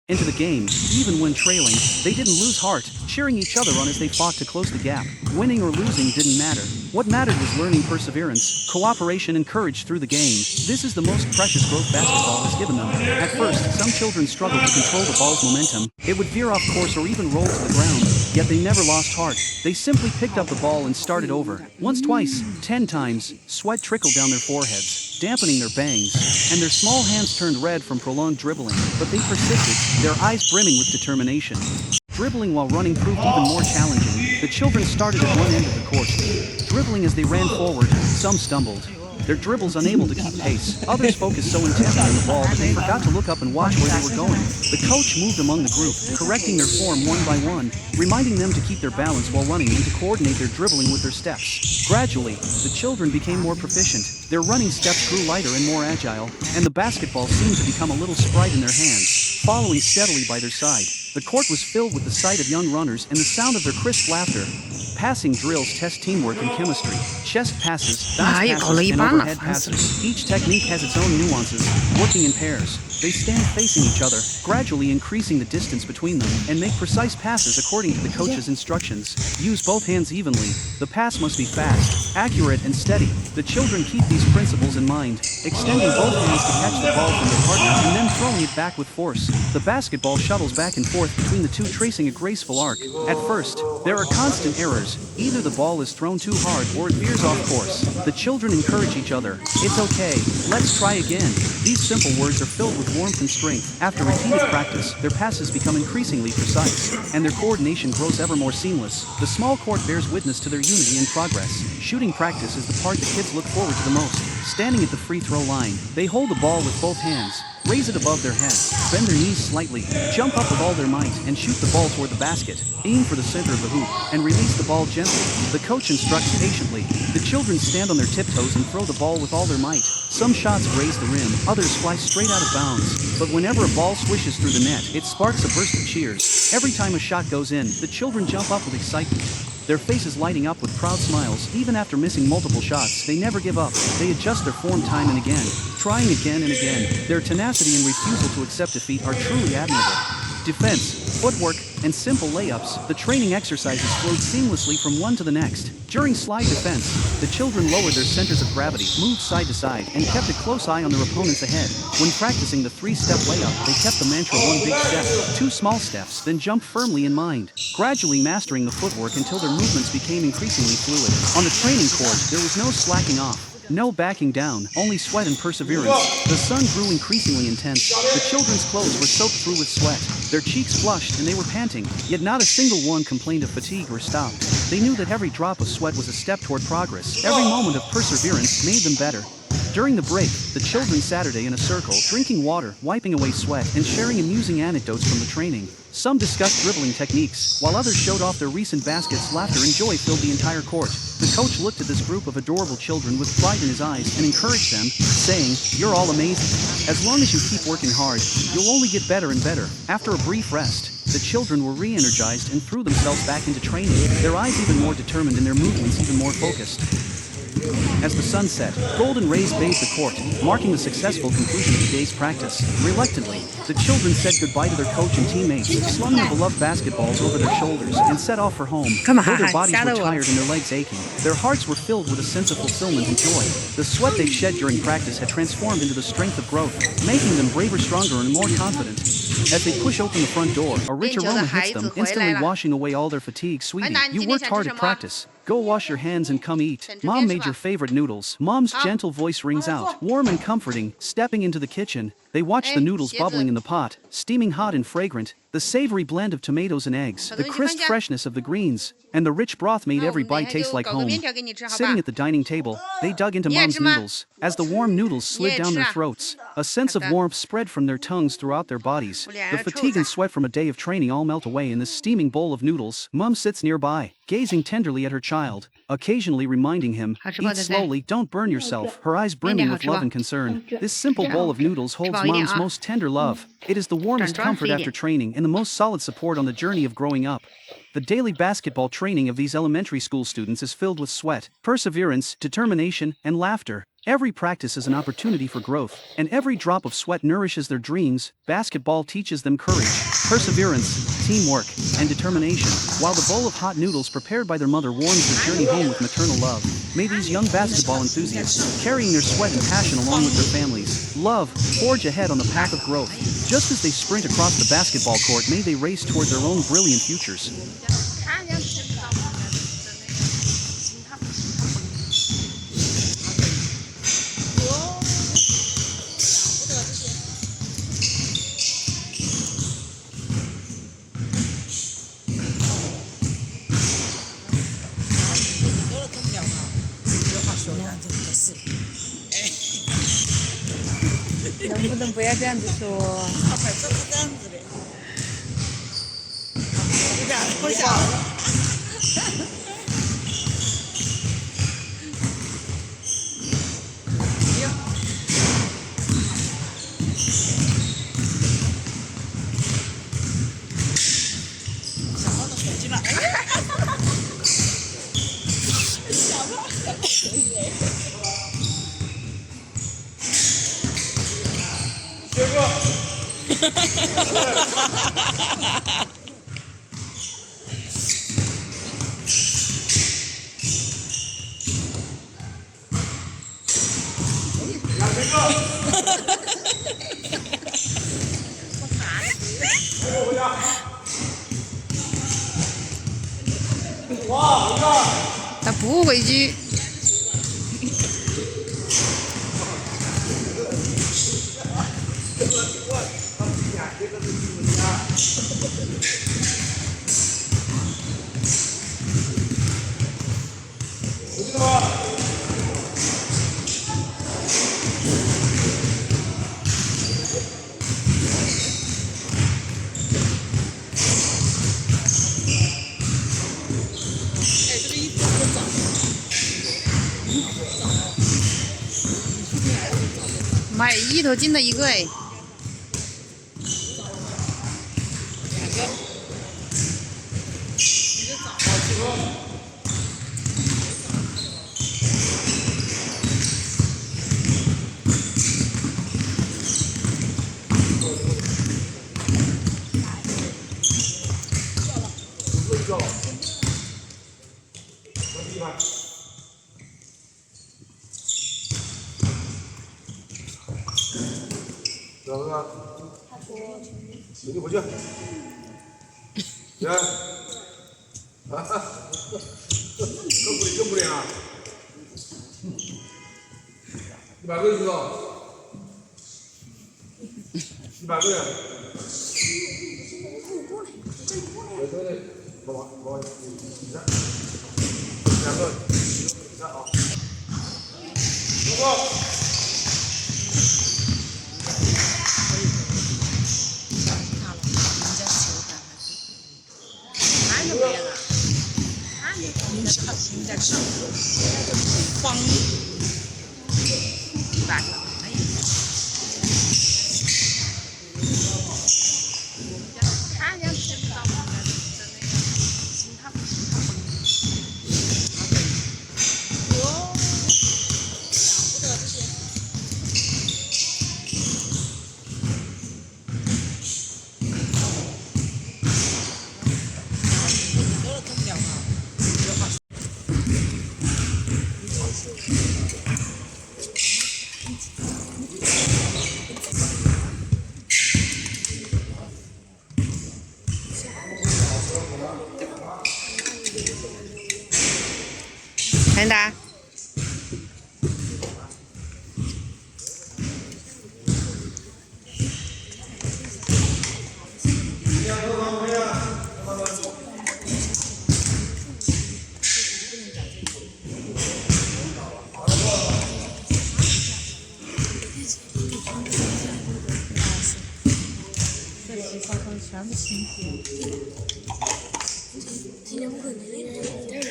into the game. Even when trailing, they didn't lose heart, cheering each other on as they fought to close the gap. Winning or losing didn't matter. What mattered was learning perseverance, cooperation, and courage through the game. This is the most precious growth basketball has given them. At first, some children struggled to control the ball's momentum. It would veer off course or even roll to the ground. Yet they never lost heart. They simply picked up the ball and started over. Once, twice, 10 times, sweat trickled down their foreheads, dampening their bangs, and their small hands turned red from prolonged dribbling. But they persisted, their eyes brimming with determination. Dribbling while running proved even more challenging. The children started at one end of the court, dribbling as they ran forward. Some stumbled, their dribbles unable to keep pace. Others focused so intently on the ball that they forgot to look up and watch where they were going. The coach moved among the group, correcting their form one by one, reminding them to keep their balance while running and to coordinate their dribbling with their steps. Gradually, the children became more proficient. Their running steps grew lighter and more agile, and the basketball seemed to become a little sprite in their hands, following steadily by their side. The court was filled with the sight of young runners and the sound of their crisp laughter. Passing drills test teamwork and chemistry. Chest passes, bounce passes, and overhead passes. Each technique has its own nuances, working in pairs. They stand facing each other, gradually increasing the distance between them, and make precise passes according to the coach's instructions. Use both hands evenly. The pass must be fast, accurate, and steady. The children keep these principles in mind, extending both hands to catch the ball from their partner and then throwing it back with force. The basketball shuttles back and forth between the two, tracing a graceful arc. At first, there are constant errors. Either the ball is thrown too hard or it veers off course. The children encourage each other. It's okay, let's try again. These simple words are filled with warmth and strength. After repeated practice, their passes become increasingly precise, and their coordination grows ever more seamless. The small court bears witness to their unity and progress. Shooting practice is the part the kids look forward to the most. Standing at the free throw line, they hold the ball with both hands, raise it above their heads, bend their knees slightly, jump up with all their might, and shoot the ball toward the basket. Aim for the center of the hoop, and release the ball gently. The coach instructs patiently. The children stand on their tiptoes and throw the ball with all their might. Some shots graze the rim, others fly straight out of bounds. But whenever a ball swishes through the net, it sparks a burst of cheers. Every time a shot goes in, the children jump up with excitement, their faces lighting up with proud smiles. Even after missing multiple shots, they never give up. They adjust their form time and again, trying again and again. Their tenacity and refusal to accept defeat are truly admirable. Defense, footwork, and simple layups, the training exercises flowed seamlessly from one to the next. During slide defense, the children lowered their centers of gravity, moved side to side, and kept a close eye on their opponents ahead. When practicing the three-step layup, they kept the mantra one big step, two small steps, then jumped firmly in mind, gradually mastering the footwork until their movements became increasingly fluid. On the training court, there was no slacking off. No backing down, only sweat and perseverance. The sun grew increasingly intense. The children's clothes were soaked through with sweat. Their cheeks flushed and they were panting, yet not a single one complained of fatigue or stopped. They knew that every drop of sweat was a step toward progress. Every moment of perseverance made them better. During the break, the children Saturday in a circle, drinking water, wiping away sweat, and sharing amusing anecdotes from the training. Some discussed dribbling techniques, while others showed off their recent baskets. Laughter and joy filled the entire court. The coach looked at this group of adorable children with pride in his eyes and encouraged them, saying, "You're all amazing. As long as you keep working hard, you'll only get better and better." After a brief rest, the children were re-energized and threw themselves back into training, their eyes even more determined and their movements even more focused. As the sun set, golden rays bathed the court, marking the successful conclusion of the day's practice. Reluctantly, the children said goodbye to their coach and teammates, slung their beloved basketballs over their shoulders, and set off for home. Though their bodies were tired and their legs aching, their hearts were filled with a sense of fulfillment and joy. The sweat they shed during practice had transformed into the strength of growth, making them braver, stronger, and more confident. As they push open the front door, a rich aroma hits them, instantly washing away all their fatigue. "Sweetie, you worked hard at practice. Go wash your hands and come eat. Mom made your favorite noodles." Mom's gentle voice rings out, warm and comforting. Stepping into the kitchen, they watch the noodles bubbling in the pot, steaming hot and fragrant. The savory blend of tomatoes and eggs, the crisp freshness of the greens, and the rich broth made every bite taste like home. Sitting at the dining table, they dug into Mom's noodles. As the warm noodles slid down their throats, a sense of warmth spread from their tongues throughout their bodies. The fatigue and sweat from a day of training all melt away in this steaming bowl of noodles. Mom sits nearby, gazing tenderly at her child, occasionally reminding him, "Eat slowly, don't burn yourself." Her eyes brimming with love and concern. This simple bowl of noodles holds Mom's most tender love. It is the warmest comfort after training and the most solid support on the journey of growing up. The daily basketball training of these elementary school students is filled with sweat, perseverance, determination, and laughter. Every practice is an opportunity for growth, and every drop of sweat nourishes their dreams. Basketball teaches them courage, perseverance, teamwork, and determination, while the bowl of hot noodles prepared by their mother warms their journey home with maternal love. May these young basketball enthusiasts, carrying their sweat and passion along with their families, love, forge ahead on the path of growth. Just as they sprint across the basketball court, may they race toward their own brilliant futures.能不能不要这样子说？他本身是这样子的，不想了。小胖子手机了，哎呀！小胖子，结果。他不回去。买一头进了一个哎。怎么了？回去回去。行。啊哈，更不练啊！100个知道？100个呀。对，帮我，你看，2个，你看啊，如果。人家上方100个，哎呀！他要知道我们的那个心他崩。哟，了不得这些。都是中奖啊！很大。这期上课全部清洁。今天我可能有点